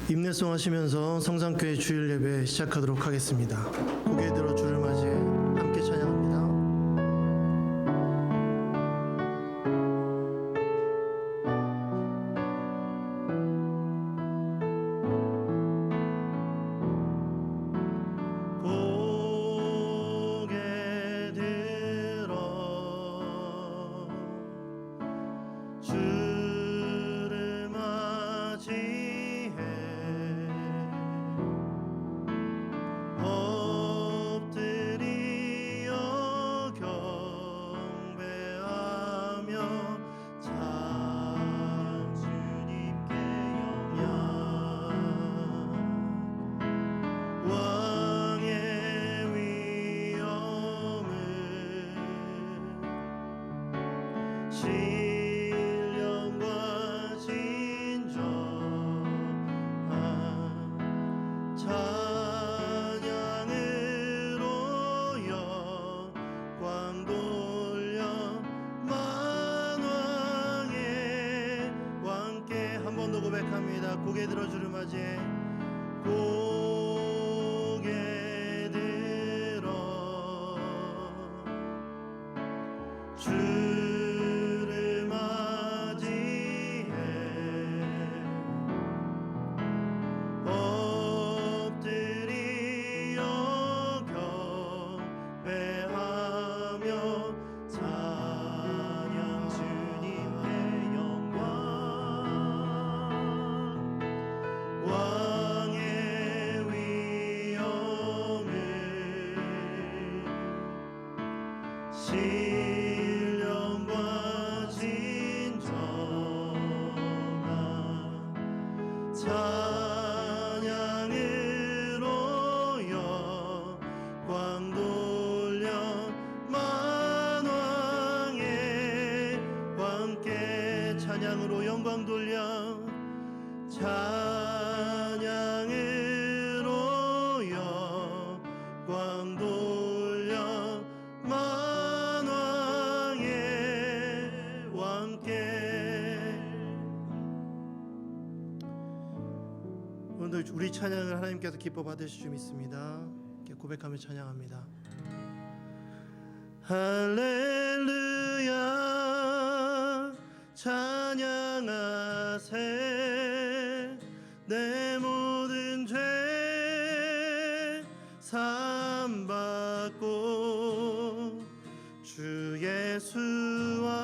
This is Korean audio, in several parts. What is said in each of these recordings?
임내송 하시면서 성산교회 주일 예배 시작하도록 하겠습니다. 고개 들어 주를 맞이해 함께 찬양합니다. 고개 들어 주를 맞이해 고개 들어 주를 맞이해 엎드리어 경배하며 찬양 주님의 영광 왕의 위엄을 신령과 진정한 찬양으로 영광 돌려 만왕의 왕께 찬양으로 영광 돌려 찬양으로 영광 돌려 만왕의 왕께. 오늘 우리 찬양을 하나님께서 기뻐 받으실 줄 믿습니다. 이렇게 고백하며 찬양합니다. 할렐루야 찬양하세 내 모든 죄 사함받고 주 예수와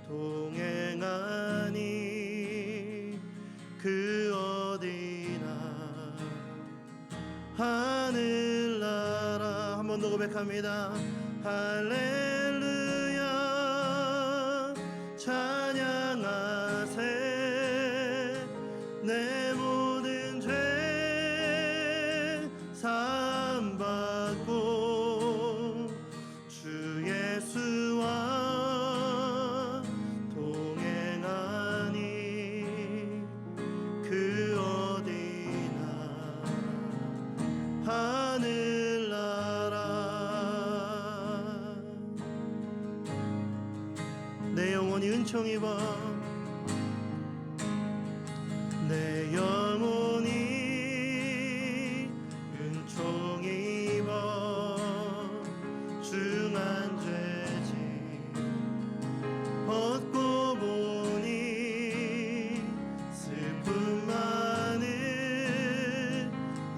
동행하니 그 어디나 하늘나라. 한 번 더 고백합니다. 할렐루야 찬양하세 내 모든 죄 사함받고 주 예수와 동행하니 그 어디나 하늘나라. 내 영혼이 은총 입어 내 영혼이 은총 입어 중한 죄짐 벗고 보니 슬픔 많은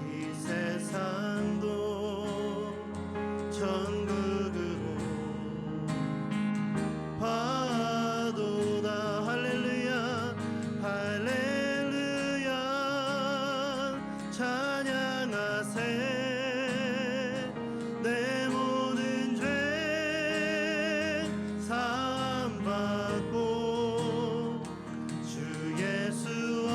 이 세상도 천국으로 파도다. 할렐루야 할렐루야 찬양하세 내 모든 죄 사함받고 주 예수와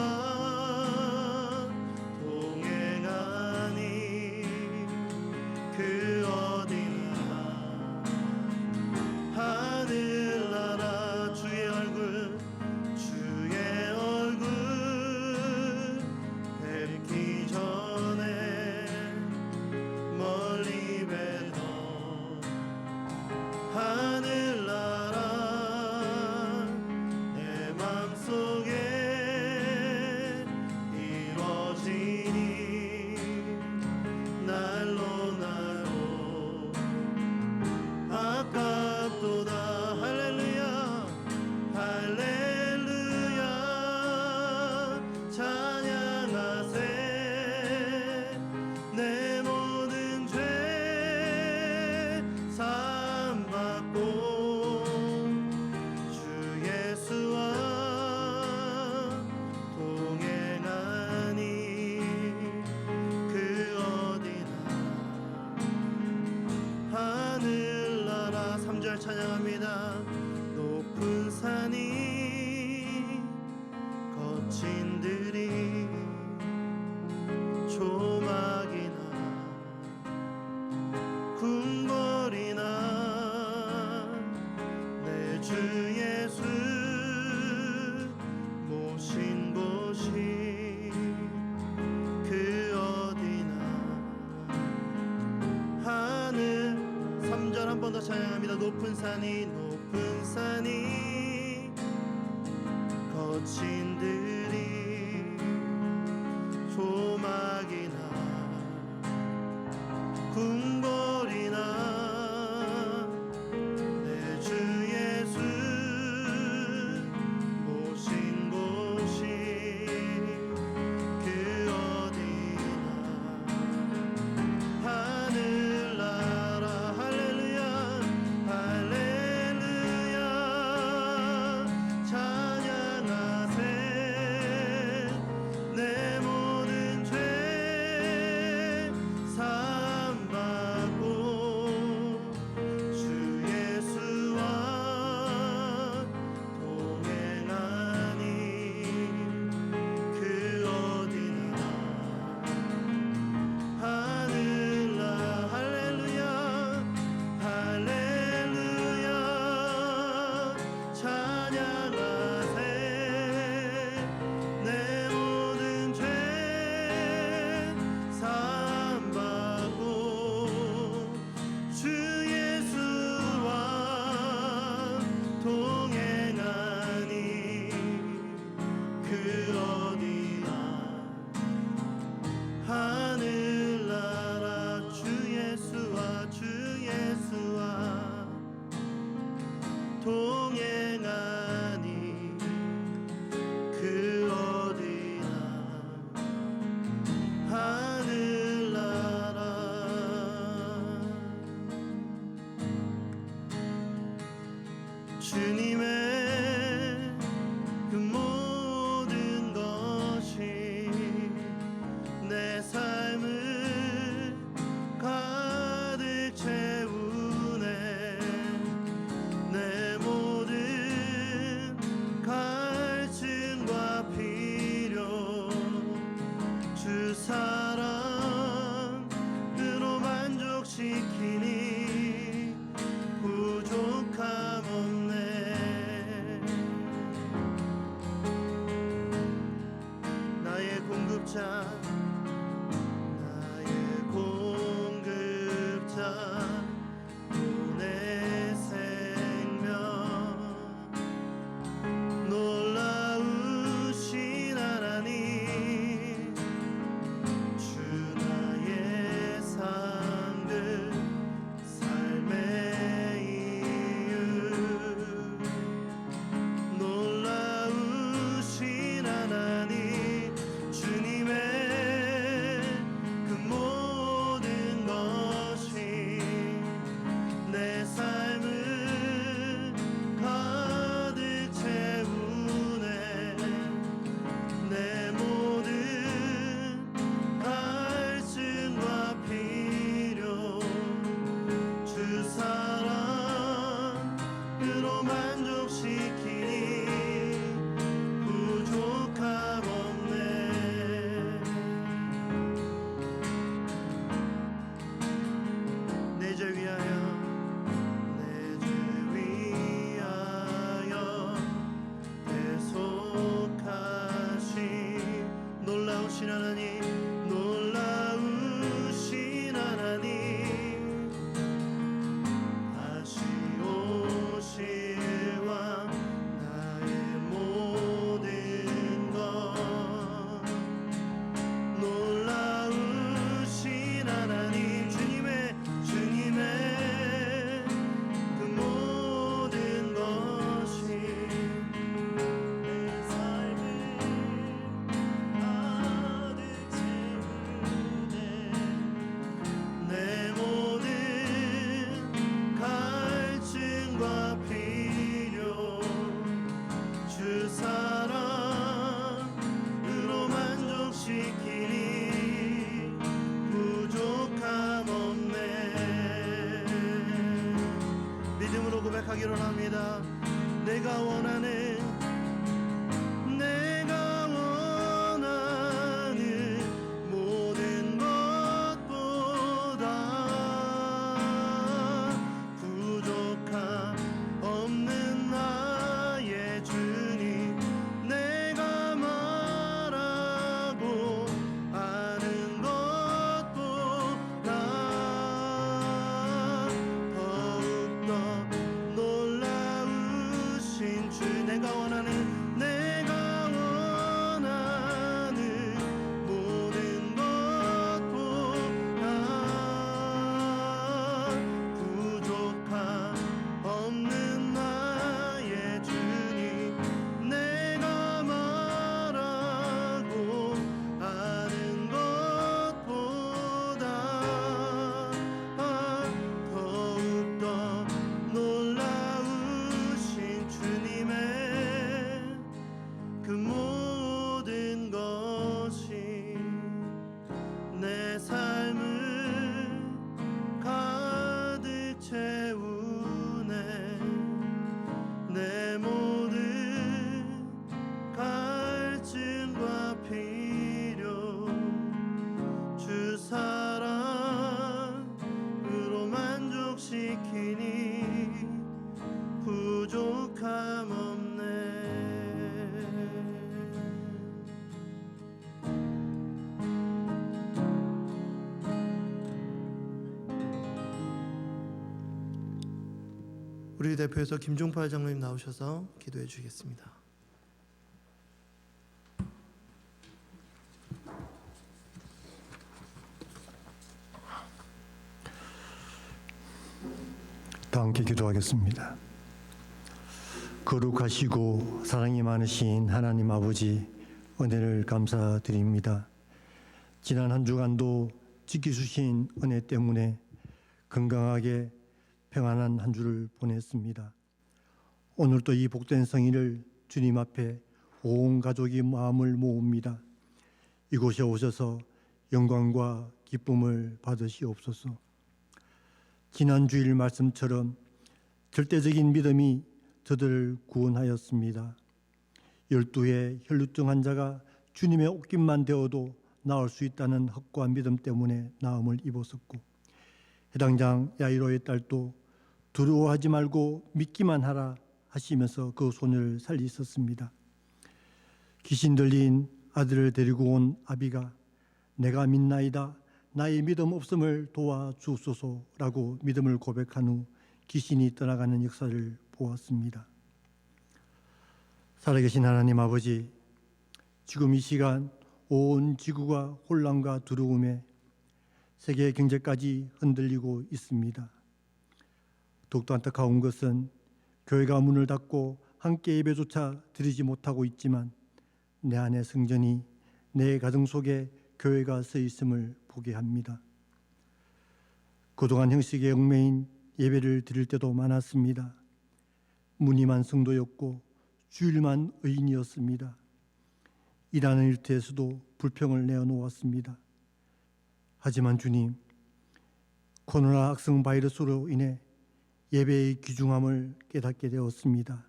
높은 산이 거친 들이 조막이나 궁궐이나 내 주 예수 모신 곳이 그 어디나 하늘나라 할렐루야 할렐루야 찬양하세 내 모든 죄 사함받고 주 예수와 동행하니 그 어디나 하늘나 할렐루야 할렐루야 찬양하세 내 모든 죄 사함받고 주 예수와 동행하니 그 어디나 하늘나라 주 예수와 동행하니 그 어디나 하늘나라 주님의 그 모든 것이 내 삶을 가득 채우네 내 모든 갈증과 필요 주 사랑으로 만족시키니 부족함 없네 나의 공급자 내 생명 놀라우신 하나님 주 나의 상급 삶의 이유 놀라우신 하나님 주님의 그 모든 것이 내 삶을 가득 채우네 내 모든 갈증과 필요 주 사랑으로 만족시키니 부족함 없네 내 죄 위하여 놀라우신 하나님 놀라우신 하나님 다시 오실 왕 나의 모든 것 놀라우신 하나님 주님의 그 모든 것이 내 모든 갈증과 필요 주 사랑으로 만족시키니 부족함 없네 믿음으로 고백하기로 합니다 내가 원하는 모든 것보다 부족함 없는 나의 주님 내가 말하고 아는 것보다 더욱더 우리 대표에서 김종팔 장로님 나오셔서 기도해 주시겠습니다. 다 함께 기도하겠습니다. 거룩하시고 사랑이 많으신 하나님 아버지, 은혜를 감사드립니다. 지난 한 주간도 지켜주신 은혜 때문에 건강하게 평안한 한 주를 보냈습니다. 오늘도 이 복된 성일을 주님 앞에 온 가족이 마음을 모읍니다. 이곳에 오셔서 영광과 기쁨을 받으시옵소서. 지난 주일 말씀처럼 절대적인 믿음이 저들을 구원하였습니다. 12의 혈루증 환자가 주님의 옷깃만 되어도 나을 수 있다는 확고한 믿음 때문에 나음을 입었었고, 해당장 야이로의 딸도 두려워하지 말고 믿기만 하라 하시면서 그 소녀를 살리셨습니다. 귀신 들린 아들을 데리고 온 아비가 내가 믿나이다, 나의 믿음 없음을 도와주소서라고 믿음을 고백한 후 귀신이 떠나가는 역사를 보았습니다. 살아계신 하나님 아버지, 지금 이 시간 온 지구가 혼란과 두려움에 세계 경제까지 흔들리고 있습니다. 더욱더 안타까운 것은 교회가 문을 닫고 함께 예배조차 드리지 못하고 있지만 내 안에 성전이, 내 가정 속에 교회가 서 있음을 보게 합니다. 그동안 형식에 얽매인 예배를 드릴 때도 많았습니다. 무늬만 성도였고 주일만 의인이었습니다. 일하는 일터에서도 불평을 내어놓았습니다. 하지만 주님, 코로나 악성 바이러스로 인해 예배의 귀중함을 깨닫게 되었습니다.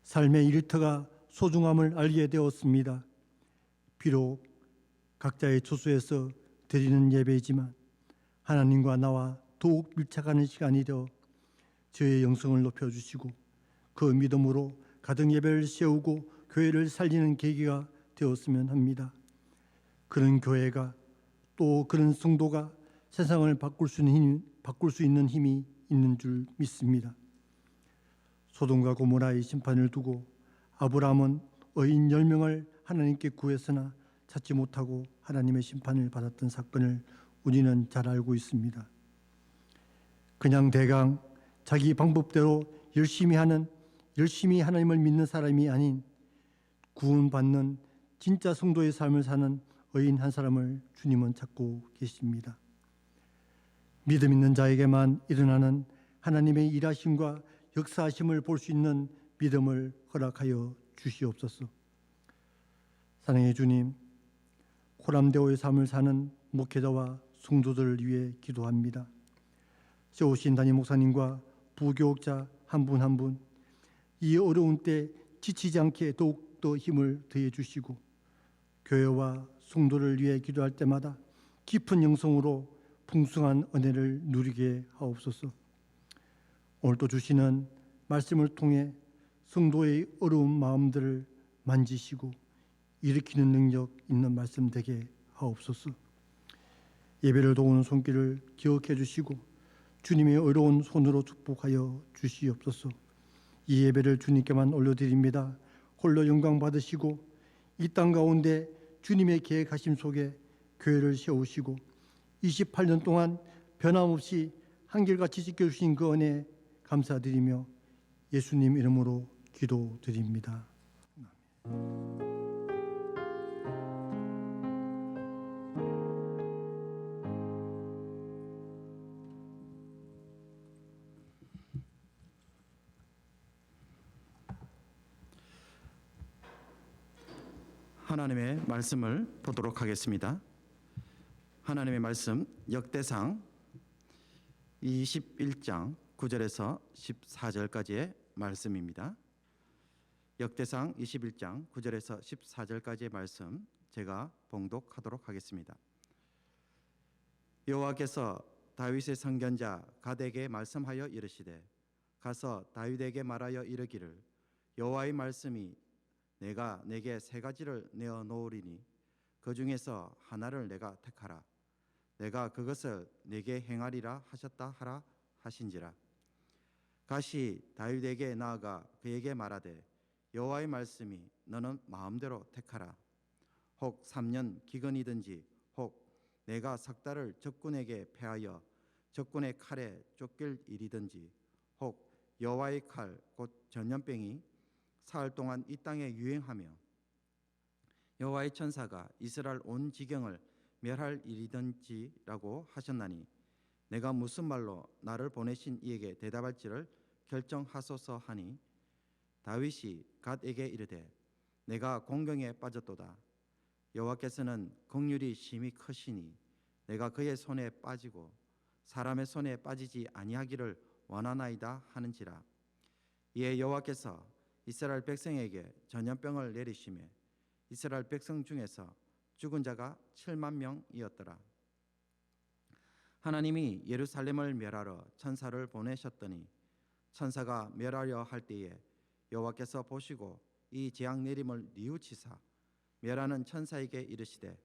삶의 일터가 소중함을 알게 되었습니다. 비록 각자의 처소에서 드리는 예배이지만 하나님과 나와 더욱 밀착하는 시간이 되어 저의 영성을 높여주시고 그 믿음으로 가정 예배를 세우고 교회를 살리는 계기가 되었으면 합니다. 그런 교회가, 또 그런 성도가 세상을 바꿀 수 있는 힘이 있는 줄 믿습니다. 소돔과 고모라의 심판을 두고 아브라함은 의인 10명을 하나님께 구했으나 찾지 못하고 하나님의 심판을 받았던 사건을 우리는 잘 알고 있습니다. 그냥 대강 자기 방법대로 열심히 하나님을 믿는 사람이 아닌 구원받는 진짜 성도의 삶을 사는 의인 한 사람을 주님은 찾고 계십니다. 믿음 있는 자에게만 일어나는 하나님의 일하심과 역사하심을 볼 수 있는 믿음을 허락하여 주시옵소서. 사랑의 주님, 호람대오의 삶을 사는 목회자와 성도들을 위해 기도합니다. 세우신 담임 목사님과 부교육자 한 분 한 분, 이 어려운 때 지치지 않게 더욱더 힘을 더해 주시고 교회와 성도를 위해 기도할 때마다 깊은 영성으로 풍성한 은혜를 누리게 하옵소서. 오늘도 주시는 말씀을 통해 성도의 어려운 마음들을 만지시고 일으키는 능력 있는 말씀 되게 하옵소서. 예배를 도우는 손길을 기억해 주시고 주님의 어려운 손으로 축복하여 주시옵소서. 이 예배를 주님께만 올려드립니다. 홀로 영광 받으시고 이 땅 가운데 주님의 계획하심 속에 교회를 세우시고 28년 동안 변함없이 한결같이 지켜주신 그 은혜 감사드리며 예수님 이름으로 기도드립니다. 하나님의 말씀을 보도록 하겠습니다. 하나님의 말씀 역대상 21장 9절에서 14절까지의 말씀입니다. 역대상 21장 9절에서 14절까지의 말씀 제가 봉독하도록 하겠습니다. 여호와께서 다윗의 선견자 갓에게 말씀하여 이르시되 가서 다윗에게 말하여 이르기를 여호와의 말씀이 내가 내게 세 가지를 내어 놓으리니 그 중에서 하나를 내가 택하라. 내가 그것을 내게 행하리라 하셨다 하라 하신지라. 갓이 다윗에게 나아가 그에게 말하되 여호와의 말씀이 너는 마음대로 택하라. 혹 3년 기근이든지 혹 내가 석 달을 적군에게 패하여 적군의 칼에 쫓길 일이든지 혹 여호와의 칼 곧 전염병이 사흘 동안 이 땅에 유행하며 여호와의 천사가 이스라엘 온 지경을 멸할 일이든지라고 하셨나니 내가 무슨 말로 나를 보내신 이에게 대답할지를 결정하소서 하니 다윗이 갓에게 이르되 내가 공경에 빠졌도다. 여호와께서는 긍휼이 심히 크시니 내가 그의 손에 빠지고 사람의 손에 빠지지 아니하기를 원하나이다 하는지라. 이에 여호와께서 이스라엘 백성에게 전염병을 내리시매 이스라엘 백성 중에서 죽은 자가 7만 명이었더라. 하나님이 예루살렘을 멸하러 천사를 보내셨더니 천사가 멸하려 할 때에 여호와께서 보시고 이 재앙 내림을 뉘우치사 멸하는 천사에게 이르시되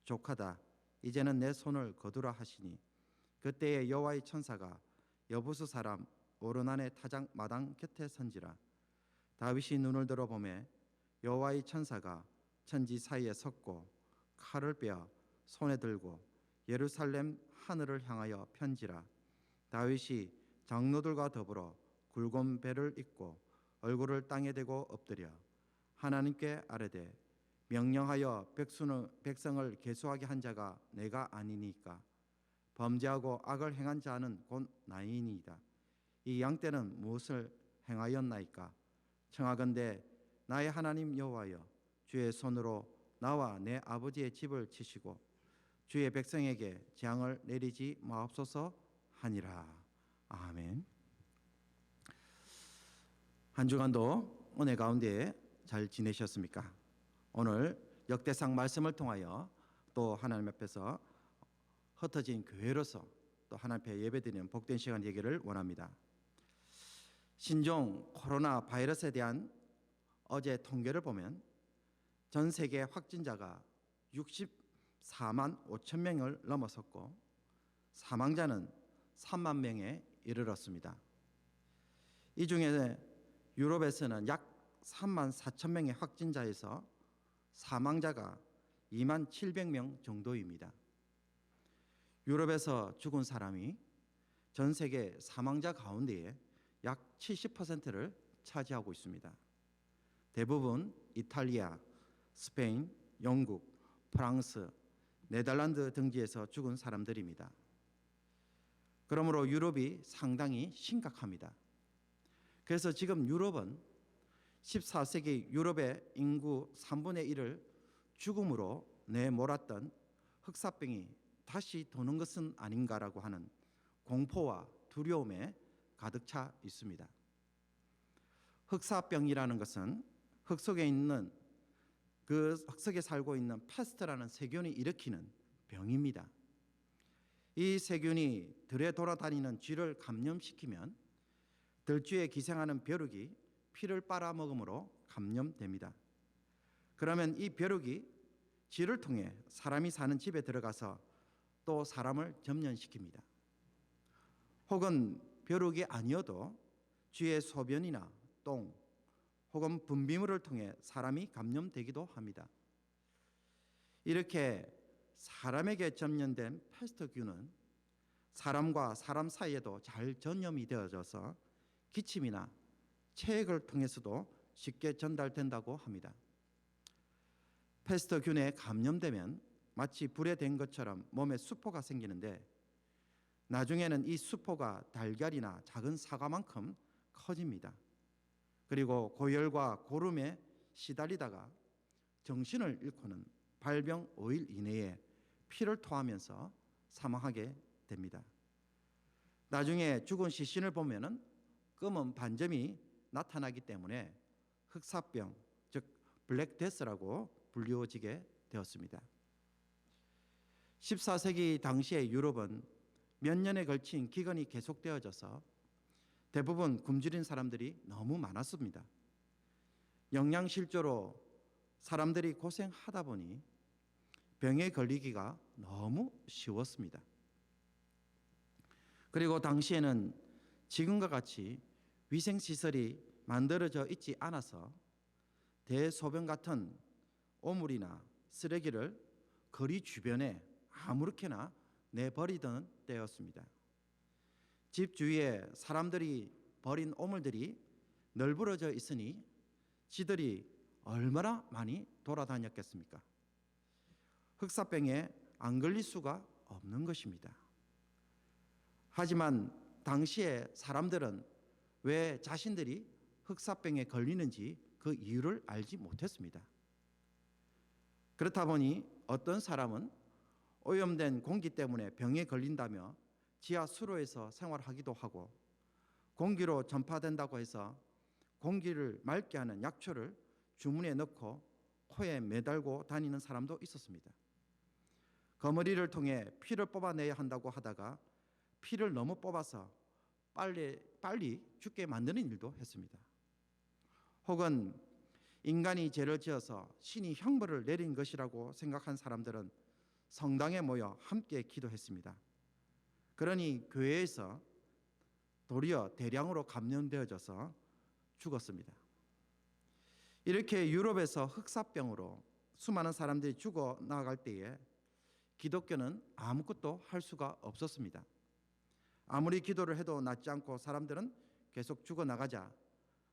족하다 이제는 내 손을 거두라 하시니 그때에 여호와의 천사가 여부수 사람 오르난의 타작 마당 곁에 선지라. 다윗이 눈을 들어 보매 여호와의 천사가 천지 사이에 섰고 칼을 빼어 손에 들고 예루살렘 하늘을 향하여 편지라. 다윗이 장로들과 더불어 굵은 배를 입고 얼굴을 땅에 대고 엎드려 하나님께 아뢰되 명령하여 백성을 계수하게 한 자가 내가 아니니까 범죄하고 악을 행한 자는 곧 나이니이다. 이 양떼는 무엇을 행하였나이까? 청하건대 나의 하나님 여호와여 주의 손으로 나와 내 아버지의 집을 치시고 주의 백성에게 재앙을 내리지 마옵소서 하니라. 아멘. 한 주간도 은혜 가운데 잘 지내셨습니까? 오늘 역대상 말씀을 통하여 또 하나님 앞에서 흩어진 교회로서 또 하나님 앞에 예배드리는 복된 시간 되기를 원합니다. 신종 코로나 바이러스에 대한 어제 통계를 보면 전 세계 확진자가 64만 5천 명을 넘어섰고 사망자는 3만 명에 이르렀습니다. 이 중에 유럽에서는 약 3만 4천 명의 확진자에서 사망자가 2만 700명 정도입니다. 유럽에서 죽은 사람이 전 세계 사망자 가운데에 약 70%를 차지하고 있습니다. 대부분 이탈리아, 스페인, 영국, 프랑스, 네덜란드 등지에서 죽은 사람들입니다. 그러므로 유럽이 상당히 심각합니다. 그래서 지금 유럽은 14세기 유럽의 인구 3분의 1을 죽음으로 내몰았던 흑사병이 다시 도는 것은 아닌가라고 하는 공포와 두려움에 가득 차 있습니다. 흑사병이라는 것은 흙 속에 있는 그 흙 속에 살고 있는 패스트라는 세균이 일으키는 병입니다. 이 세균이 들에 돌아다니는 쥐를 감염시키면 들쥐에 기생하는 벼룩이 피를 빨아먹음으로 감염됩니다. 그러면 이 벼룩이 쥐를 통해 사람이 사는 집에 들어가서 또 사람을 점령시킵니다. 혹은 벼룩이 아니어도 쥐의 소변이나 똥 혹은 분비물을 통해 사람이 감염되기도 합니다. 이렇게 사람에게 전염된 패스트균은 사람과 사람 사이에도 잘 전염이 되어져서 기침이나 체액을 통해서도 쉽게 전달된다고 합니다. 패스트균에 감염되면 마치 불에 댄 것처럼 몸에 수포가 생기는데 나중에는 이 수포가 달걀이나 작은 사과만큼 커집니다. 그리고 고열과 고름에 시달리다가 정신을 잃고는 발병 5일 이내에 피를 토하면서 사망하게 됩니다. 나중에 죽은 시신을 보면은 검은 반점이 나타나기 때문에 흑사병, 즉 블랙데스라고 불리워지게 되었습니다. 14세기 당시의 유럽은 몇 년에 걸친 기근이 계속되어져서 대부분 굶주린 사람들이 너무 많았습니다. 영양실조로 사람들이 고생하다 보니 병에 걸리기가 너무 쉬웠습니다. 그리고 당시에는 지금과 같이 위생시설이 만들어져 있지 않아서 대소변 같은 오물이나 쓰레기를 거리 주변에 아무렇게나 내버리던 때였습니다. 집 주위에 사람들이 버린 오물들이 널브러져 있으니 지들이 얼마나 많이 돌아다녔겠습니까? 흑사병에 안 걸릴 수가 없는 것입니다. 하지만 당시에 사람들은 왜 자신들이 흑사병에 걸리는지 그 이유를 알지 못했습니다. 그렇다 보니 어떤 사람은 오염된 공기 때문에 병에 걸린다며 지하 수로에서 생활하기도 하고, 공기로 전파된다고 해서 공기를 맑게 하는 약초를 주머니에 넣고 코에 매달고 다니는 사람도 있었습니다. 거머리를 통해 피를 뽑아내야 한다고 하다가 피를 너무 뽑아서 빨리 죽게 만드는 일도 했습니다. 혹은 인간이 죄를 지어서 신이 형벌을 내린 것이라고 생각한 사람들은 성당에 모여 함께 기도했습니다. 그러니 교회에서 도리어 대량으로 감염되어져서 죽었습니다. 이렇게 유럽에서 흑사병으로 수많은 사람들이 죽어나갈 때에 기독교는 아무것도 할 수가 없었습니다. 아무리 기도를 해도 낫지 않고 사람들은 계속 죽어나가자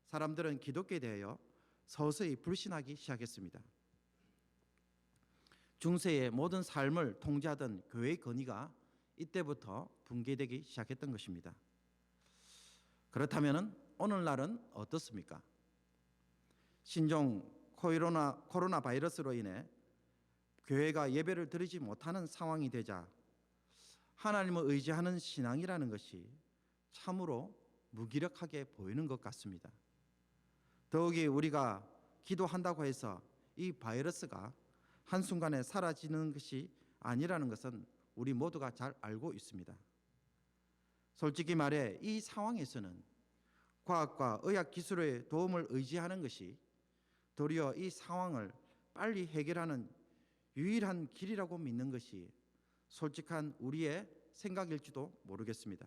사람들은 기독교에 대하여 서서히 불신하기 시작했습니다. 중세의 모든 삶을 통제하던 교회의 권위가 이때부터 붕괴되기 시작했던 것입니다. 그렇다면 오늘날은 어떻습니까? 신종 코로나 바이러스로 인해 교회가 예배를 드리지 못하는 상황이 되자 하나님을 의지하는 신앙이라는 것이 참으로 무기력하게 보이는 것 같습니다. 더욱이 우리가 기도한다고 해서 이 바이러스가 한순간에 사라지는 것이 아니라는 것은 우리 모두가 잘 알고 있습니다. 솔직히 말해 이 상황에서는 과학과 의학 기술의 도움을 의지하는 것이 도리어 이 상황을 빨리 해결하는 유일한 길이라고 믿는 것이 솔직한 우리의 생각일지도 모르겠습니다.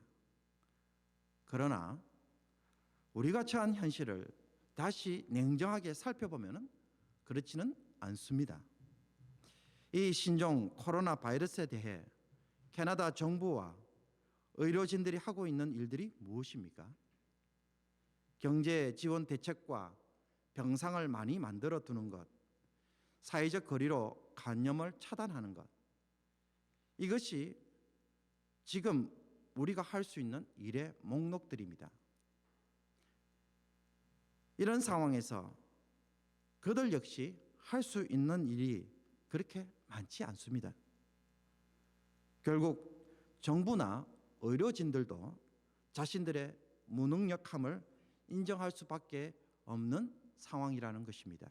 그러나 우리가 처한 현실을 다시 냉정하게 살펴보면 그렇지는 않습니다. 이 신종 코로나 바이러스에 대해 캐나다 정부와 의료진들이 하고 있는 일들이 무엇입니까? 경제 지원 대책과 병상을 많이 만들어 두는 것, 사회적 거리로 감염을 차단하는 것, 이것이 지금 우리가 할 수 있는 일의 목록들입니다. 이런 상황에서 그들 역시 할 수 있는 일이 그렇게 많지 않습니다. 결국 정부나 의료진들도 자신들의 무능력함을 인정할 수밖에 없는 상황이라는 것입니다.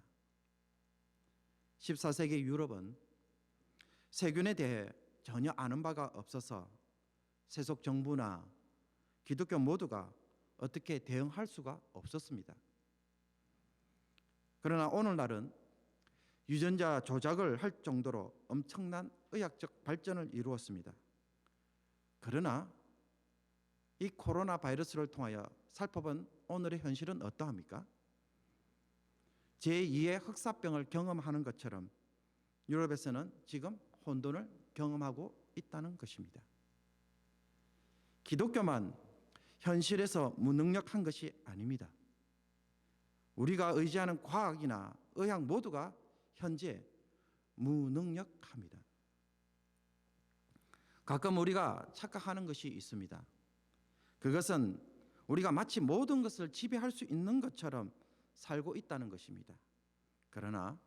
14세기 유럽은 세균에 대해 전혀 아는 바가 없어서 세속 정부나 기독교 모두가 어떻게 대응할 수가 없었습니다. 그러나 오늘날은 유전자 조작을 할 정도로 엄청난 의학적 발전을 이루었습니다. 그러나 이 코로나 바이러스를 통하여 살펴본 오늘의 현실은 어떠합니까? 제2의 흑사병을 경험하는 것처럼 유럽에서는 지금 혼돈을 경험하고 있다는 것입니다. 기독교만 현실에서 무능력한 것이 아닙니다. 우리가 의지하는 과학이나 의학 모두가 현재 무능력합니다. 가끔 우리가 착각하는 것이 있습니다. 그것은 우리가 마치 모든 것을 지배할 수 있는 것처럼 살고 있다는 것입니다. 그러나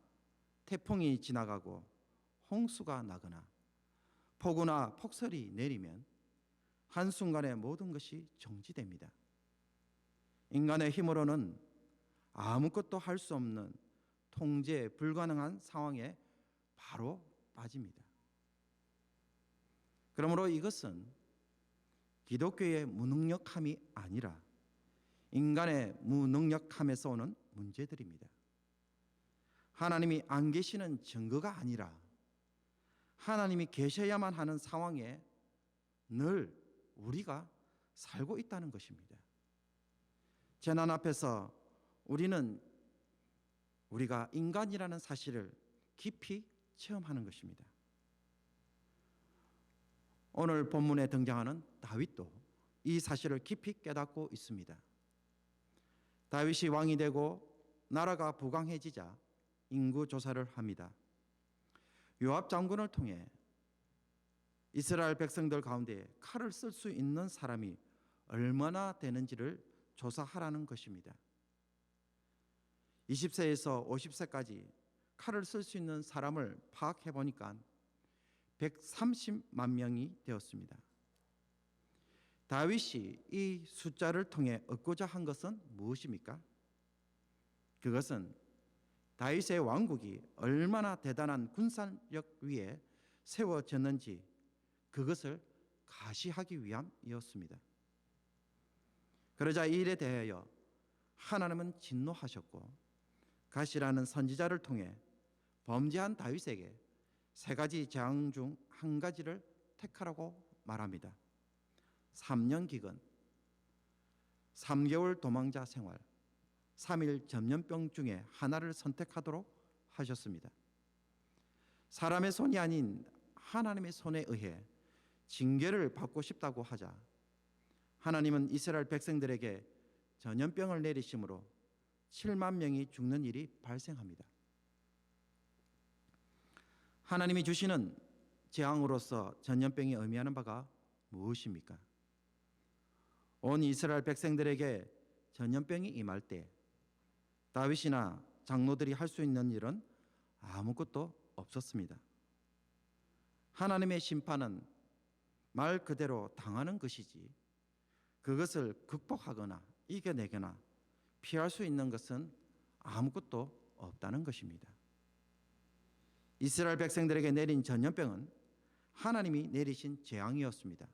태풍이 지나가고 홍수가 나거나 폭우나 폭설이 내리면 한순간에 모든 것이 정지됩니다. 인간의 힘으로는 아무것도 할 수 없는 통제 불가능한 상황에 바로 빠집니다. 그러므로 이것은 기독교의 무능력함이 아니라 인간의 무능력함에서 오는 문제들입니다. 하나님이 안 계시는 증거가 아니라 하나님이 계셔야만 하는 상황에 늘 우리가 살고 있다는 것입니다. 재난 앞에서 우리가 인간이라는 사실을 깊이 체험하는 것입니다. 오늘 본문에 등장하는 다윗도 이 사실을 깊이 깨닫고 있습니다. 다윗이 왕이 되고 나라가 부강해지자 인구 조사를 합니다. 요압 장군을 통해 이스라엘 백성들 가운데 칼을 쓸 수 있는 사람이 얼마나 되는지를 조사하라는 것입니다. 20세에서 50세까지 칼을 쓸 수 있는 사람을 파악해 보니까 130만 명이 되었습니다. 다윗이 이 숫자를 통해 얻고자 한 것은 무엇입니까? 그것은 다윗의 왕국이 얼마나 대단한 군사력 위에 세워졌는지 그것을 가시하기 위함이었습니다. 그러자 이 일에 대하여 하나님은 진노하셨고 가시라는 선지자를 통해 범죄한 다윗에게 세 가지 재앙 중 한 가지를 택하라고 말합니다. 3년 기근, 3개월 도망자 생활, 3일 전염병 중에 하나를 선택하도록 하셨습니다. 사람의 손이 아닌 하나님의 손에 의해 징계를 받고 싶다고 하자 하나님은 이스라엘 백성들에게 전염병을 내리심으로 7만 명이 죽는 일이 발생합니다. 하나님이 주시는 재앙으로서 전염병이 의미하는 바가 무엇입니까? 온 이스라엘 백성들에게 전염병이 임할 때 다윗이나 장로들이 할 수 있는 일은 아무것도 없었습니다. 하나님의 심판은 말 그대로 당하는 것이지 그것을 극복하거나 이겨내거나 피할 수 있는 것은 아무것도 없다는 것입니다. 이스라엘 백성들에게 내린 전염병은 하나님이 내리신 재앙이었습니다.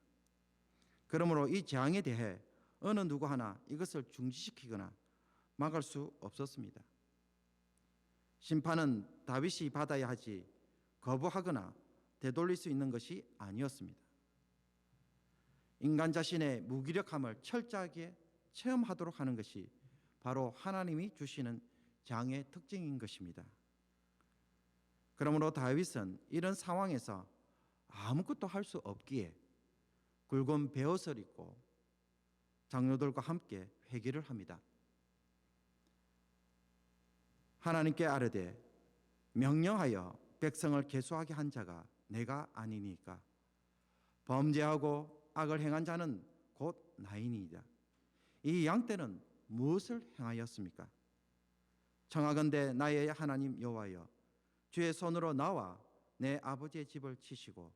그러므로 이 재앙에 대해 어느 누구 하나 이것을 중지시키거나 막을 수 없었습니다. 심판은 다윗이 받아야 하지 거부하거나 되돌릴 수 있는 것이 아니었습니다. 인간 자신의 무기력함을 철저하게 체험하도록 하는 것이 바로 하나님이 주시는 재앙의 특징인 것입니다. 그러므로 다윗은 이런 상황에서 아무것도 할 수 없기에 굵은 베옷을 입고 장로들과 함께 회개를 합니다. 하나님께 아뢰되 명령하여 백성을 계수하게 한 자가 내가 아니니까 범죄하고 악을 행한 자는 곧 나이니이다. 이 양떼는 무엇을 행하였습니까? 청하건대 나의 하나님 여호와여 주의 손으로 나와 내 아버지의 집을 치시고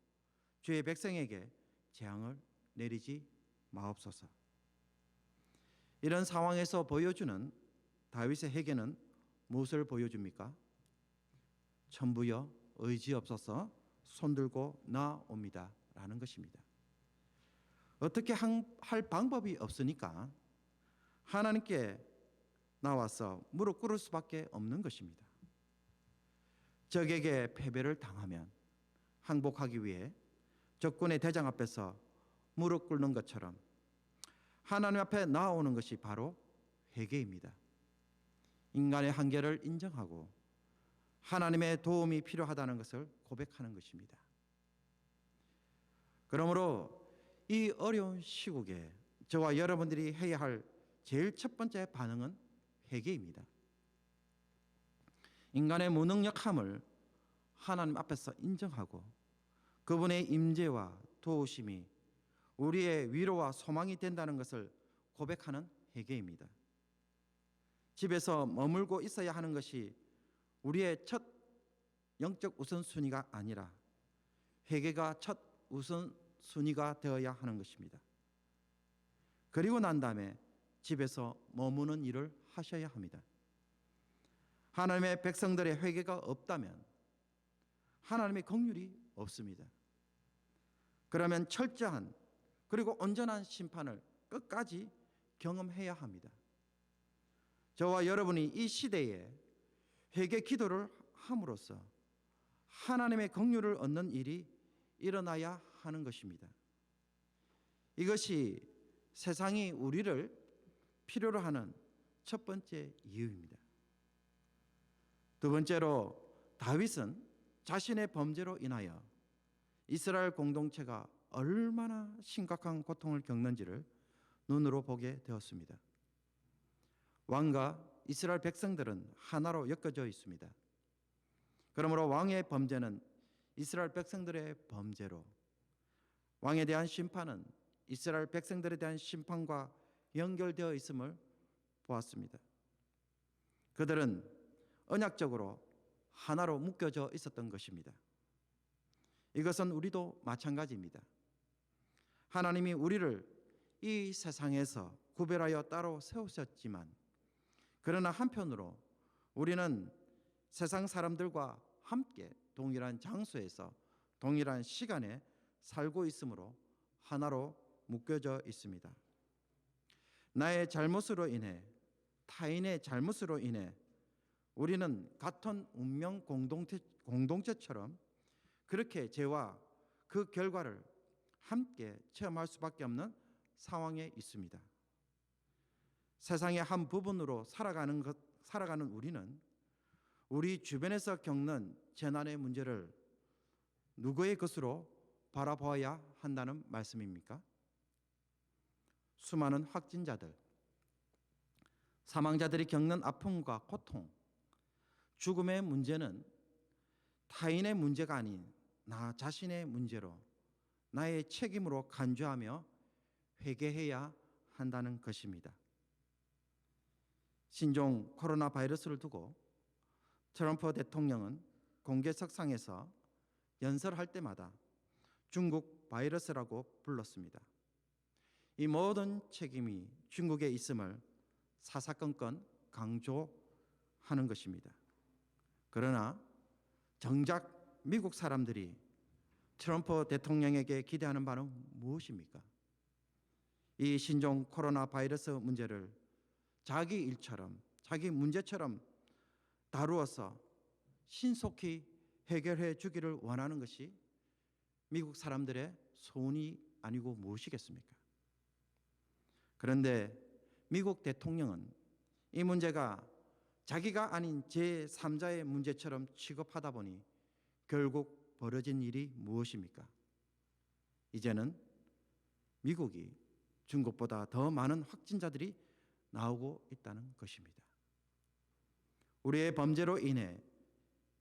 주의 백성에게 재앙을 내리지 마옵소서. 이런 상황에서 보여주는 다윗의 회개는 무엇을 보여줍니까? 천부여 의지 없어서 손들고 나옵니다 라는 것입니다. 어떻게 할 방법이 없으니까 하나님께 나와서 무릎 꿇을 수밖에 없는 것입니다. 적에게 패배를 당하면 항복하기 위해 적군의 대장 앞에서 무릎 꿇는 것처럼 하나님 앞에 나아오는 것이 바로 회개입니다. 인간의 한계를 인정하고 하나님의 도움이 필요하다는 것을 고백하는 것입니다. 그러므로 이 어려운 시국에 저와 여러분들이 해야 할 제일 첫 번째 반응은 회개입니다. 인간의 무능력함을 하나님 앞에서 인정하고 그분의 임재와 도우심이 우리의 위로와 소망이 된다는 것을 고백하는 회개입니다. 집에서 머물고 있어야 하는 것이 우리의 첫 영적 우선순위가 아니라 회개가 첫 우선순위가 되어야 하는 것입니다. 그리고 난 다음에 집에서 머무는 일을 하셔야 합니다. 하나님의 백성들의 회개가 없다면 하나님의 긍휼이 없습니다. 그러면 철저한 그리고 온전한 심판을 끝까지 경험해야 합니다. 저와 여러분이 이 시대에 회개 기도를 함으로써 하나님의 긍휼을 얻는 일이 일어나야 하는 것입니다. 이것이 세상이 우리를 필요로 하는 첫 번째 이유입니다. 두 번째로 다윗은 자신의 범죄로 인하여 이스라엘 공동체가 얼마나 심각한 고통을 겪는지를 눈으로 보게 되었습니다. 왕과 이스라엘 백성들은 하나로 엮어져 있습니다. 그러므로 왕의 범죄는 이스라엘 백성들의 범죄로, 왕에 대한 심판은 이스라엘 백성들에 대한 심판과 연결되어 있음을 보았습니다. 그들은 언약적으로 하나로 묶여져 있었던 것입니다. 이것은 우리도 마찬가지입니다. 하나님이 우리를 이 세상에서 구별하여 따로 세우셨지만, 그러나 한편으로 우리는 세상 사람들과 함께 동일한 장소에서 동일한 시간에 살고 있으므로 하나로 묶여져 있습니다. 나의 잘못으로 인해, 타인의 잘못으로 인해 우리는 같은 운명 공동체처럼 그렇게 죄와 그 결과를 함께 체험할 수밖에 없는 상황에 있습니다. 세상의 한 부분으로 살아가는 우리는 우리 주변에서 겪는 재난의 문제를 누구의 것으로 바라보아야 한다는 말씀입니까? 수많은 확진자들, 사망자들이 겪는 아픔과 고통, 죽음의 문제는 타인의 문제가 아닌 나 자신의 문제로, 나의 책임으로 간주하며 회개해야 한다는 것입니다. 신종 코로나 바이러스를 두고 트럼프 대통령은 공개석상에서 연설할 때마다 중국 바이러스라고 불렀습니다. 이 모든 책임이 중국에 있음을 사사건건 강조하는 것입니다. 그러나 정작 미국 사람들이 트럼프 대통령에게 기대하는 바는 무엇입니까? 이 신종 코로나 바이러스 문제를 자기 일처럼, 자기 문제처럼 다루어서 신속히 해결해 주기를 원하는 것이 미국 사람들의 소원이 아니고 무엇이겠습니까? 그런데 미국 대통령은 이 문제가 자기가 아닌 제3자의 문제처럼 취급하다 보니 결국 벌어진 일이 무엇입니까? 이제는 미국이 중국보다 더 많은 확진자들이 나오고 있다는 것입니다. 우리의 범죄로 인해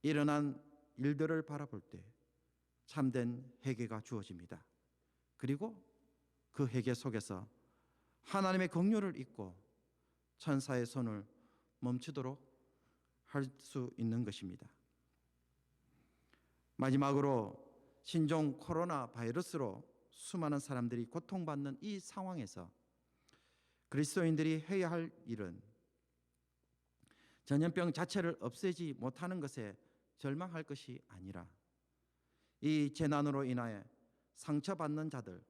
일어난 일들을 바라볼 때 참된 회개가 주어집니다. 그리고 그 회개 속에서 하나님의 긍휼을 잊고 천사의 손을 멈추도록 할 수 있는 것입니다. 마지막으로 신종 코로나 바이러스로 수많은 사람들이 고통받는 이 상황에서 그리스도인들이 해야 할 일은 전염병 자체를 없애지 못하는 것에 절망할 것이 아니라 이 재난으로 인하여 상처받는 자들,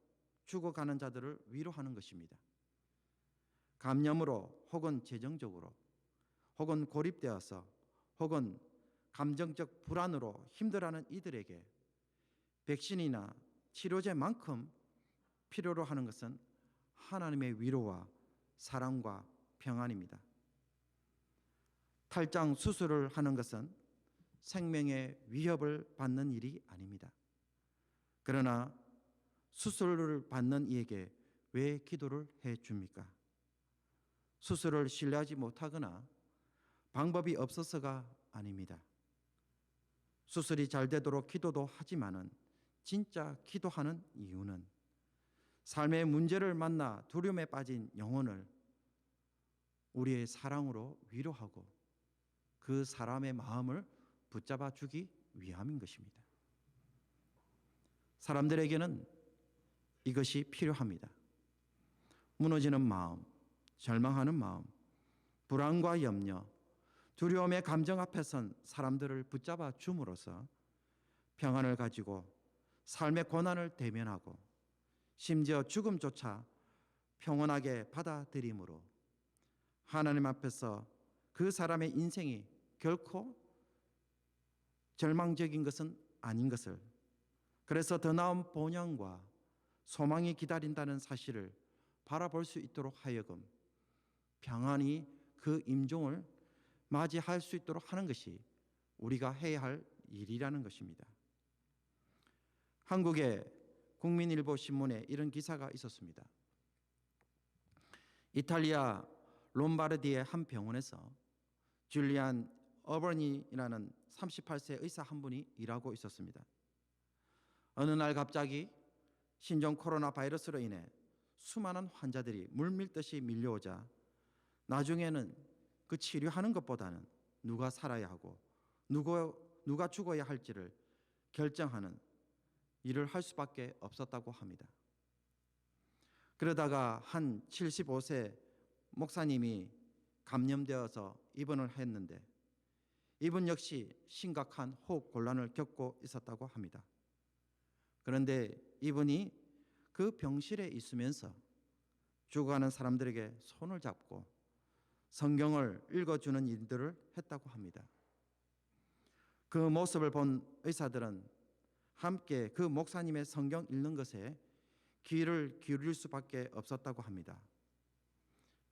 죽어가는 자들을 위로하는 것입니다. 감염으로 혹은 재정적으로 혹은 고립되어서 혹은 감정적 불안으로 힘들어하는 이들에게 백신이나 치료제만큼 필요로 하는 것은 하나님의 위로와 사랑과 평안입니다. 탈장 수술을 하는 것은 생명의 위협을 받는 일이 아닙니다. 그러나 수술을 받는 이에게 왜 기도를 해 줍니까? 수술을 신뢰하지 못하거나 방법이 없어서가 아닙니다. 수술이 잘 되도록 기도도 하지만은 진짜 기도하는 이유는 삶의 문제를 만나 두려움에 빠진 영혼을 우리의 사랑으로 위로하고 그 사람의 마음을 붙잡아 주기 위함인 것입니다. 사람들에게는 이것이 필요합니다. 무너지는 마음, 절망하는 마음, 불안과 염려, 두려움의 감정 앞에선 사람들을 붙잡아 줌으로써 평안을 가지고 삶의 고난을 대면하고 심지어 죽음조차 평온하게 받아들임으로 하나님 앞에서 그 사람의 인생이 결코 절망적인 것은 아닌 것을, 그래서 더 나은 본향과 소망이 기다린다는 사실을 바라볼 수 있도록 하여금 평안히 그 임종을 맞이할 수 있도록 하는 것이 우리가 해야 할 일이라는 것입니다. 한국의 국민일보 신문에 이런 기사가 있었습니다. 이탈리아 롬바르디의 한 병원에서 줄리안 어버니라는 38세 의사 한 분이 일하고 있었습니다. 어느 날 갑자기 신종 코로나 바이러스로 인해 수많은 환자들이 물밀듯이 밀려오자 나중에는 그 치료하는 것보다는 누가 살아야 하고 누가 죽어야 할지를 결정하는 일을 할 수밖에 없었다고 합니다. 그러다가 한 75세 목사님이 감염되어서 입원을 했는데 이분 역시 심각한 호흡 곤란을 겪고 있었다고 합니다. 그런데 이분이 그 병실에 있으면서 죽어가는 사람들에게 손을 잡고 성경을 읽어주는 일들을 했다고 합니다. 그 모습을 본 의사들은 함께 그 목사님의 성경 읽는 것에 귀를 기울일 수밖에 없었다고 합니다.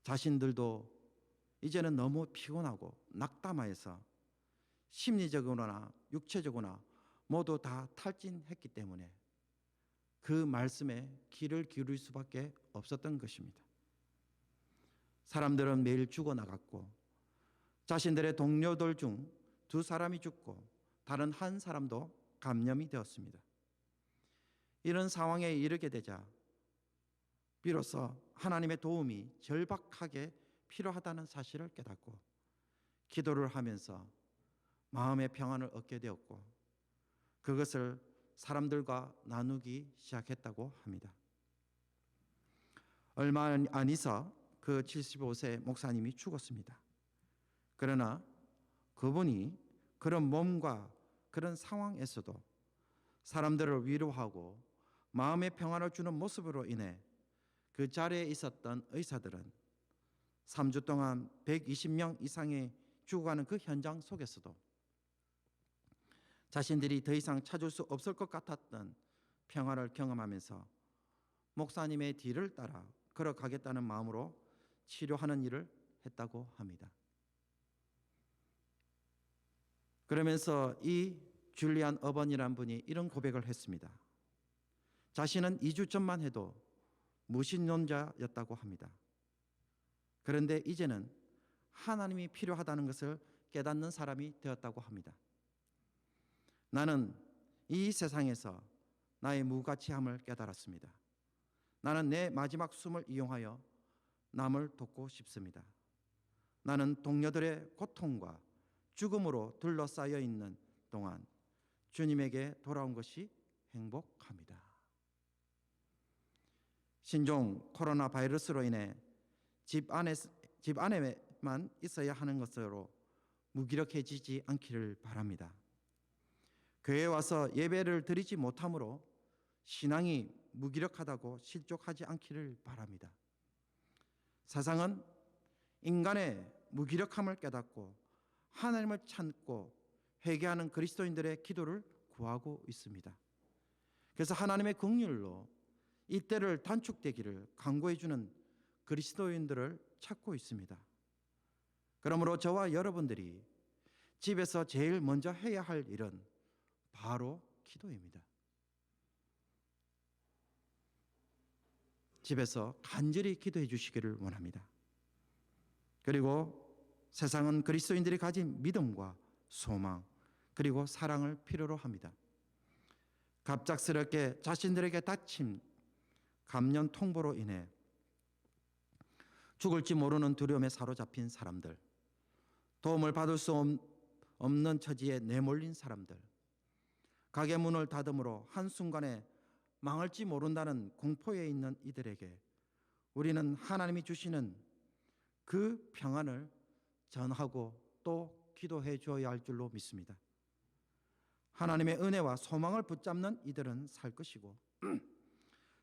자신들도 이제는 너무 피곤하고 낙담하여서 심리적으로나 육체적으로나 모두 다 탈진했기 때문에 그 말씀에 귀를 기울일 수밖에 없었던 것입니다. 사람들은 매일 죽어나갔고 자신들의 동료들 중 2사람이 죽고 다른 한 사람도 감염이 되었습니다. 이런 상황에 이르게 되자 비로소 하나님의 도움이 절박하게 필요하다는 사실을 깨닫고 기도를 하면서 마음의 평안을 얻게 되었고 그것을 사람들과 나누기 시작했다고 합니다. 얼마 안 있어 그 75세 목사님이 죽었습니다. 그러나 그분이 그런 몸과 그런 상황에서도 사람들을 위로하고 마음의 평안을 주는 모습으로 인해 그 자리에 있었던 의사들은 3주 동안 120명 이상이 죽어가는 그 현장 속에서도 자신들이 더 이상 찾을 수 없을 것 같았던 평화를 경험하면서 목사님의 뒤를 따라 걸어가겠다는 마음으로 치료하는 일을 했다고 합니다. 그러면서 이 줄리안 어번이라는 분이 이런 고백을 했습니다. 자신은 2주 전만 해도 무신론자였다고 합니다. 그런데 이제는 하나님이 필요하다는 것을 깨닫는 사람이 되었다고 합니다. 나는 이 세상에서 나의 무가치함을 깨달았습니다. 나는 내 마지막 숨을 이용하여 남을 돕고 싶습니다. 나는 동료들의 고통과 죽음으로 둘러싸여 있는 동안 주님에게 돌아온 것이 행복합니다. 신종 코로나 바이러스로 인해 집 안에만 있어야 하는 것으로 무기력해지지 않기를 바랍니다. 교회에 와서 예배를 드리지 못함으로 신앙이 무기력하다고 실족하지 않기를 바랍니다. 세상은 인간의 무기력함을 깨닫고 하나님을 찾고 회개하는 그리스도인들의 기도를 구하고 있습니다. 그래서 하나님의 긍휼로 이 때를 단축되기를 간구해 주는 그리스도인들을 찾고 있습니다. 그러므로 저와 여러분들이 집에서 제일 먼저 해야 할 일은 바로 기도입니다. 집에서 간절히 기도해 주시기를 원합니다. 그리고 세상은 그리스도인들이 가진 믿음과 소망 그리고 사랑을 필요로 합니다. 갑작스럽게 자신들에게 닥친 감염 통보로 인해 죽을지 모르는 두려움에 사로잡힌 사람들, 도움을 받을 수 없는 처지에 내몰린 사람들, 가게 문을 닫음으로 한순간에 망할지 모른다는 공포에 있는 이들에게 우리는 하나님이 주시는 그 평안을 전하고 또 기도해 주어야 할 줄로 믿습니다. 하나님의 은혜와 소망을 붙잡는 이들은 살 것이고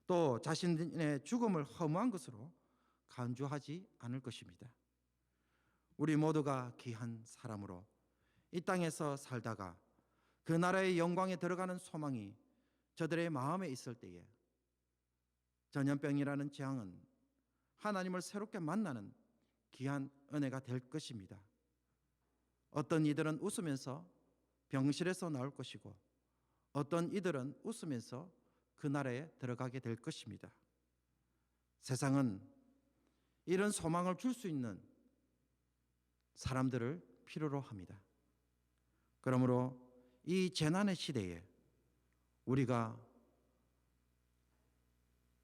또 자신의 죽음을 허무한 것으로 간주하지 않을 것입니다. 우리 모두가 귀한 사람으로 이 땅에서 살다가 그 나라의 영광에 들어가는 소망이 저들의 마음에 있을 때에 전염병이라는 재앙은 하나님을 새롭게 만나는 귀한 은혜가 될 것입니다. 어떤 이들은 웃으면서 병실에서 나올 것이고 어떤 이들은 웃으면서 그 나라에 들어가게 될 것입니다. 세상은 이런 소망을 줄 수 있는 사람들을 필요로 합니다. 그러므로 이 재난의 시대에 우리가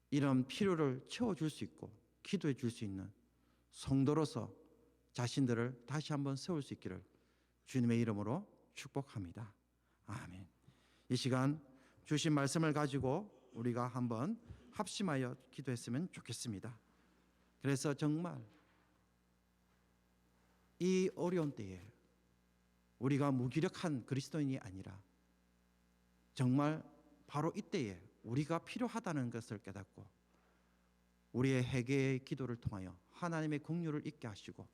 이런 필요를 채워줄 수 있고 기도해 줄 수 있는 성도로서 자신들을 다시 한번 세울 수 있기를 주님의 이름으로 축복합니다. 아멘. 이 시간 주신 말씀을 가지고 우리가 한번 합심하여 기도했으면 좋겠습니다. 그래서 정말 이 어려운 때에 우리가 무기력한 그리스도인이 아니라 정말 바로 이때에 우리가 필요하다는 것을 깨닫고 우리의 회개의 기도를 통하여 하나님의 긍휼을 잊게 하시고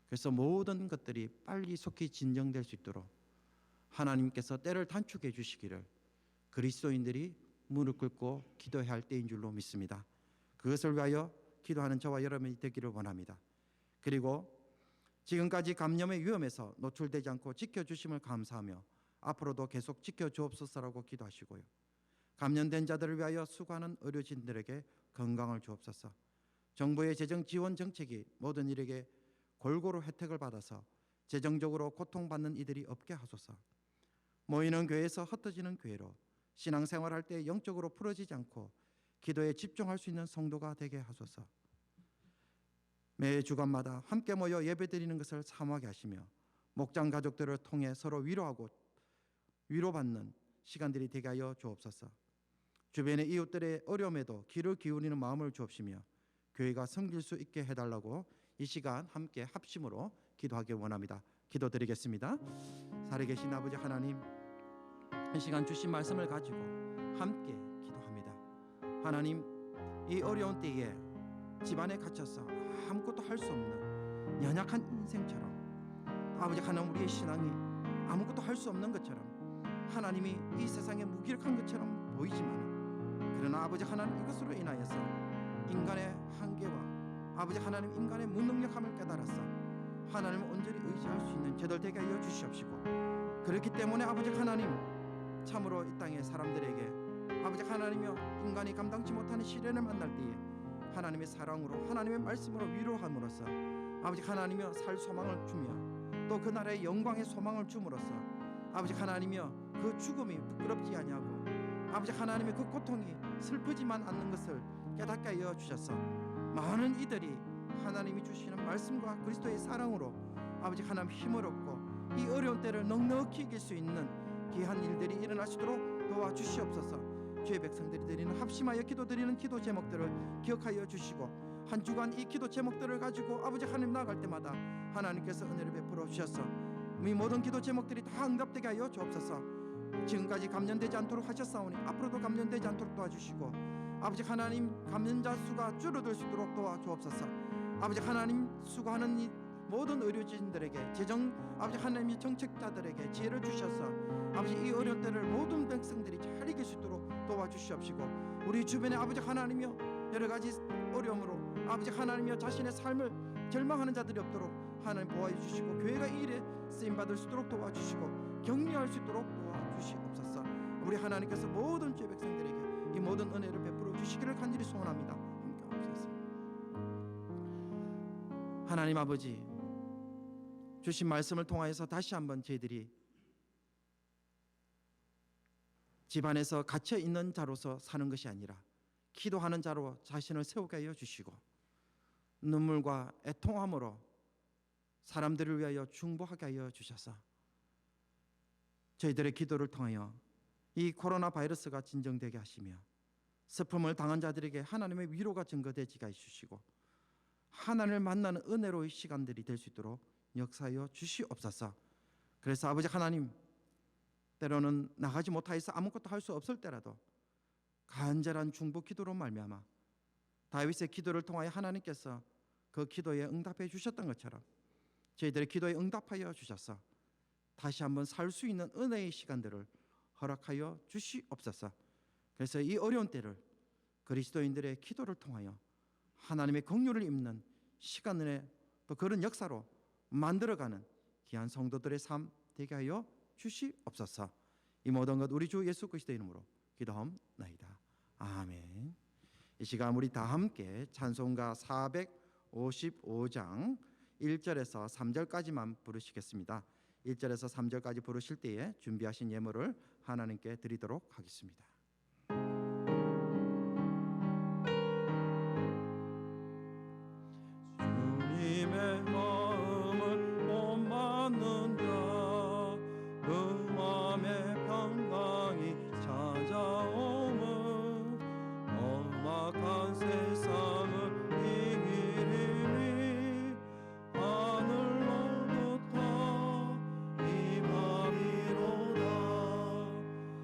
그래서 모든 것들이 빨리 속히 진정될 수 있도록 하나님께서 때를 단축해 주시기를 그리스도인들이 무릎 꿇고 기도해야 할 때인 줄로 믿습니다. 그것을 위하여 기도하는 저와 여러분이 되기를 원합니다. 그리고 지금까지 감염의 위험에서 노출되지 않고 지켜주심을 감사하며 앞으로도 계속 지켜주옵소서라고 기도하시고요. 감염된 자들을 위하여 수고하는 의료진들에게 건강을 주옵소서. 정부의 재정 지원 정책이 모든 일에게 골고루 혜택을 받아서 재정적으로 고통받는 이들이 없게 하소서. 모이는 교회에서 흩어지는 교회로 신앙생활할 때 영적으로 풀어지지 않고 기도에 집중할 수 있는 성도가 되게 하소서. 매 주간마다 함께 모여 예배드리는 것을 사모하게 하시며 목장 가족들을 통해 서로 위로하고 위로받는 시간들이 되게 하여 주옵소서. 주변의 이웃들의 어려움에도 귀를 기울이는 마음을 주옵시며 교회가 섬길 수 있게 해달라고 이 시간 함께 합심으로 기도하길 원합니다. 기도드리겠습니다. 살아계신 아버지 하나님, 이 시간 주신 말씀을 가지고 함께 기도합니다. 하나님, 이 어려운 때에 집안에 갇혀서 아무것도 할 수 없는 연약한 인생처럼 아버지 하나님, 우리의 신앙이 아무것도 할 수 없는 것처럼 하나님이 이 세상에 무기력한 것처럼 보이지만 그러나 아버지 하나님, 이것으로 인하여서 인간의 한계와 아버지 하나님 인간의 무능력함을 깨달아서 하나님을 온전히 의지할 수 있는 저들 되게 하여 주시옵시고 그렇기 때문에 아버지 하나님 참으로 이 땅의 사람들에게 아버지 하나님이여 인간이 감당치 못하는 시련을 만날 때에 하나님의 사랑으로 하나님의 말씀으로 위로함으로써 아버지 하나님이여 살 소망을 주며 또 그 나라의 영광의 소망을 줌으로써 아버지 하나님이여 그 죽음이 부끄럽지 아니하고 아버지 하나님의 그 고통이 슬프지만 않는 것을 깨닫게 하여 주셔서 많은 이들이 하나님이 주시는 말씀과 그리스도의 사랑으로 아버지 하나님 힘을 얻고 이 어려운 때를 넉넉히 이길 수 있는 귀한 일들이 일어날 수 있도록 도와주시옵소서. 주의 백성들이 드리는 합심하여 기도드리는 기도 제목들을 기억하여 주시고 한 주간 이 기도 제목들을 가지고 아버지 하나님 나아갈 때마다 하나님께서 은혜를 베풀어 주셔서 이 모든 기도 제목들이 다 응답되게 하여 주옵소서. 지금까지 감염되지 않도록 하셨사오니 앞으로도 감염되지 않도록 도와주시고 아버지 하나님 감염자 수가 줄어들 수 있도록 도와주옵소서. 아버지 하나님 수고하는 이 모든 의료진들에게 재정 아버지 하나님의 정책자들에게 지혜를 주셔서 아버지 이 어려운 때를 모든 백성들이 잘 이길 수 있도록 도와주시옵시고 우리 주변에 아버지 하나님이여 여러 가지 어려움으로 아버지 하나님이여 자신의 삶을 절망하는 자들이 없도록 하나님 보호해주시고 교회가 이 일에 쓰임받을 수 있도록 도와주시고 격려할 수 있도록 도와주시옵소서. 우리 하나님께서 모든 주의 백성들에게 이 모든 은혜를 베풀어 주시기를 간절히 소원합니다. 함께 하옵소서. 하나님 아버지, 주신 말씀을 통하여서 다시 한번 저희들이 집안에서 갇혀 있는 자로서 사는 것이 아니라 기도하는 자로 자신을 세우게 하여 주시고 눈물과 애통함으로 사람들을 위하여 중보하게 하여 주셔서 저희들의 기도를 통하여 이 코로나 바이러스가 진정되게 하시며 슬픔을 당한 자들에게 하나님의 위로가 증거되지게 해주시고 하나님을 만나는 은혜로의 시간들이 될 수 있도록 역사하여 주시옵소서. 그래서 아버지 하나님, 때로는 나가지 못하여서 아무것도 할 수 없을 때라도 간절한 중보 기도로 말미암아 다윗의 기도를 통하여 하나님께서 그 기도에 응답해 주셨던 것처럼 저희들의 기도에 응답하여 주셔서 다시 한번 살 수 있는 은혜의 시간들을 허락하여 주시옵소서. 그래서 이 어려운 때를 그리스도인들의 기도를 통하여 하나님의 긍휼을 입는 시간을 또 그런 역사로 만들어가는 귀한 성도들의 삶 되게 하여 주시옵소서. 이 모든 것 우리 주 예수 그리스도의 이름으로 기도하옵나이다. 아멘. 이 시간 우리 다 함께 찬송가 455장 1절에서 3절까지만 부르시겠습니다. 1절에서 3절까지 부르실 때에 준비하신 예물을 하나님께 드리도록 하겠습니다. 주님의 마음을 본받는 자, 그 맘에 평강이 찾아오면 험악한 세상을 이기리니 하늘로부터 임하리로다.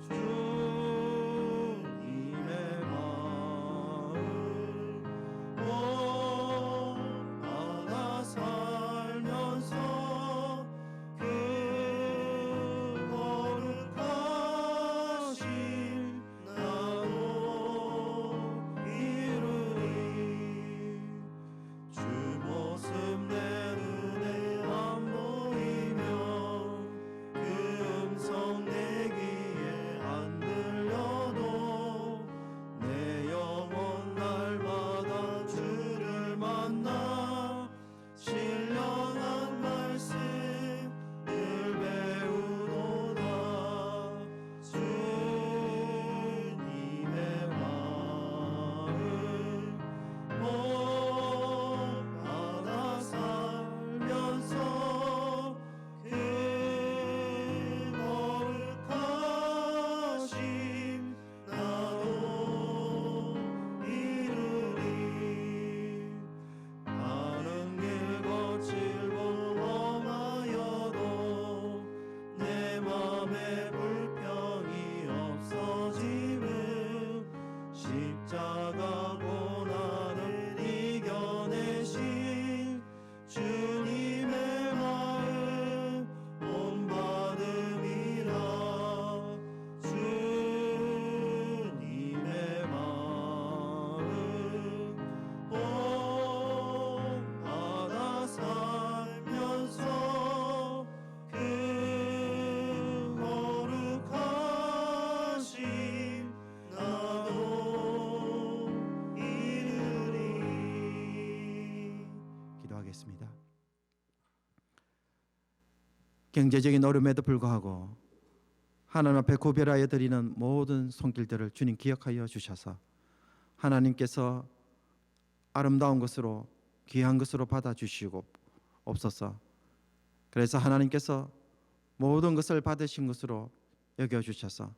주님의 마음 본받아 살면서 그 거룩하심 나도 이루리. 주 모습 내 눈에 안 보이며 그 음성 내 귀에 안 들려도 내 영혼 날마다 주를 만나 신령한 말씀을 배우도다. 주님의 마음 본받아 살면서 그 거룩하심 나도 이루리. 많은 길 거칠고 험하여도 내 맘에 불평이 없어짐은 십자가 고난을 이겨내신 주님의 마음 본받음이라. 주님의 마음 본받아 살면서 그 거룩하심 나도 이루리. 기도하겠습니다. 경제적인 어려움에도 불구하고 하나님 앞에 구별하여 드리는 모든 손길들을 주님 기억하여 주셔서 하나님께서 아름다운 것으로 귀한 것으로 받아주시고 없어서, 그래서 하나님께서 모든 것을 받으신 것으로 여겨주셔서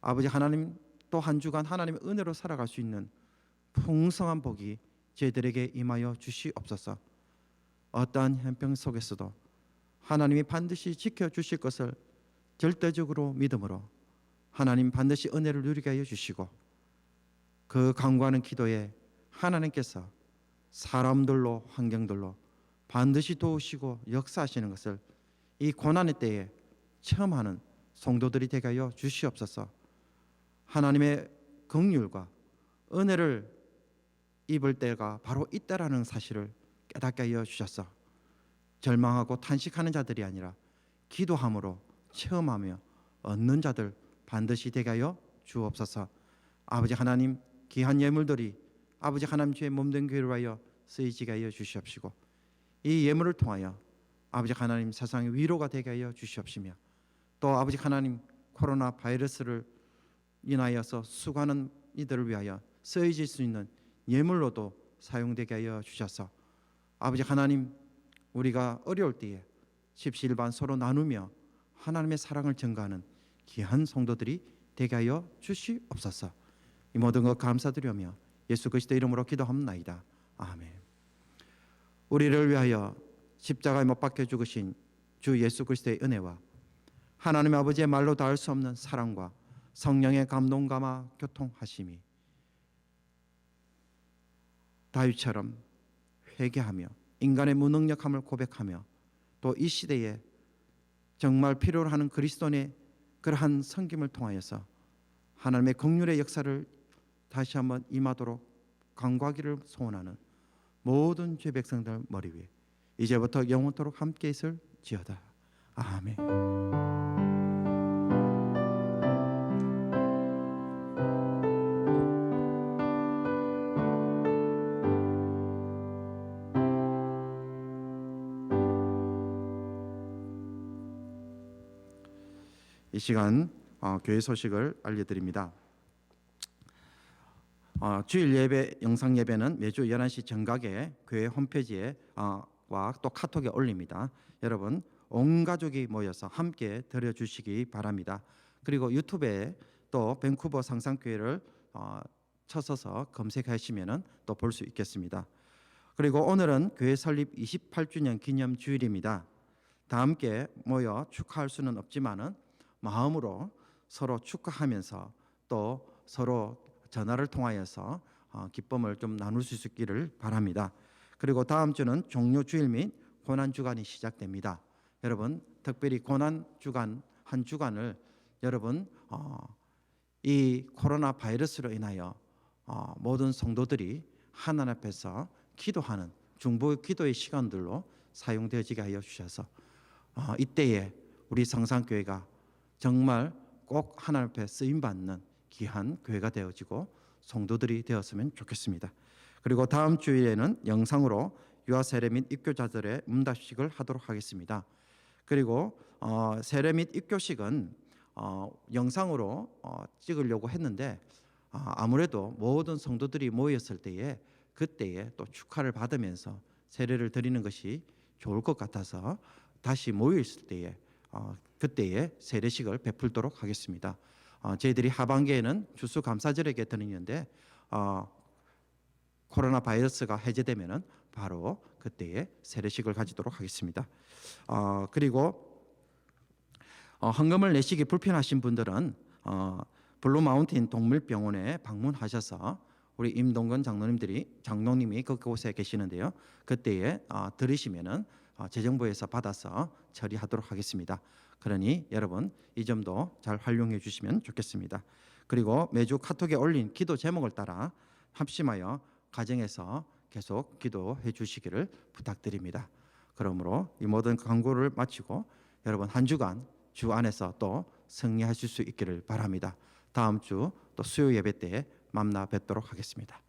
아버지 하나님 또 한 주간 하나님의 은혜로 살아갈 수 있는 풍성한 복이 저희들에게 임하여 주시옵소서. 어떠한 형편 속에서도 하나님이 반드시 지켜주실 것을 절대적으로 믿음으로 하나님 반드시 은혜를 누리게 하여 주시고, 그 간구하는 기도에 하나님께서 사람들로 환경들로 반드시 도우시고 역사하시는 것을 이 고난의 때에 체험하는 성도들이 되게 하여 주시옵소서. 하나님의 긍휼과 은혜를 입을 때가 바로 이때라는 사실을 깨닫게 하여 주셔서 절망하고 탄식하는 자들이 아니라 기도함으로 체험하며 얻는 자들 반드시 되게 하여 주옵소서. 아버지 하나님, 귀한 예물들이 아버지 하나님 주의 몸된 교회를 위하여 쓰이지게 하여 주시옵시고, 이 예물을 통하여 아버지 하나님 세상의 위로가 되게 하여 주시옵시며, 또 아버지 하나님 코로나 바이러스를 인하여서 수고하는 이들을 위하여 쓰여질 수 있는 예물로도 사용되게 하여 주셔서 아버지 하나님, 우리가 어려울 때에 십시일반 서로 나누며 하나님의 사랑을 전가하는 귀한 성도들이 되게 하여 주시옵소서. 이 모든 것 감사드리며 예수 그리스도 이름으로 기도합나이다. 아멘. 우리를 위하여 십자가에 못 박혀 죽으신 주 예수 그리스도의 은혜와 하나님의 아버지의 말로 닿을 수 없는 사랑과 성령의 감동감화 교통하심이 다윗처럼 회개하며 인간의 무능력함을 고백하며 또 이 시대에 정말 필요로 하는 그리스도인의 그러한 섬김을 통하여서 하나님의 긍휼의 역사를 다시 한번 임하도록 간구하기를 소원하는 모든 죄 백성들 머리 위에 이제부터 영원토록 함께 있을지어다. 아멘. 이 시간 교회 소식을 알려드립니다. 주일 예배 영상 예배는 매주 11시 정각에 교회 홈페이지에 와 또 카톡에 올립니다. 여러분 온 가족이 모여서 함께 드려주시기 바랍니다. 그리고 유튜브에 또 밴쿠버 상상교회를 쳐서서 검색하시면 또 볼 수 있겠습니다. 그리고 오늘은 교회 설립 28주년 기념 주일입니다. 다 함께 모여 축하할 수는 없지만은 마음으로 서로 축하하면서 또 서로 전화를 통하여서 기쁨을 좀 나눌 수 있기를 바랍니다. 그리고 다음 주는 종료 주일 및 고난 주간이 시작됩니다. 여러분 특별히 고난 주간 한 주간을 여러분 이 코로나 바이러스로 인하여 모든 성도들이 하나님 앞에서 기도하는 중보 기도의 시간들로 사용되어지게 하여 주셔서 이때에 우리 상상교회가 정말 꼭 하나님 앞에 쓰임 받는 귀한 교회가 되어지고 성도들이 되었으면 좋겠습니다. 그리고 다음 주일에는 영상으로 유아 세례 및 입교자들의 문답식을 하도록 하겠습니다. 그리고 세례 및 입교식은 영상으로 찍으려고 했는데 아무래도 모든 성도들이 모였을 때에 그때에 또 축하를 받으면서 세례를 드리는 것이 좋을 것 같아서 다시 모여 있을 때에 그때에 세례식을 베풀도록 하겠습니다. 저희들이 하반기에는 추수감사절에게 드리는데 코로나 바이러스가 해제되면은 바로 그때에 세례식을 가지도록 하겠습니다. 그리고 헌금을 내시기 불편하신 분들은 블루 마운틴 동물병원에 방문하셔서 우리 임동건 장로님이 그곳에 계시는데요. 그때에 들으시면은 재정부에서 받아서 처리하도록 하겠습니다. 그러니 여러분 이 점도 잘 활용해 주시면 좋겠습니다. 그리고 매주 카톡에 올린 기도 제목을 따라 합심하여 가정에서 계속 기도해 주시기를 부탁드립니다. 그러므로 이 모든 광고를 마치고 여러분 한 주간 주 안에서 또 승리하실 수 있기를 바랍니다. 다음 주 또 수요 예배 때에 만나 뵙도록 하겠습니다.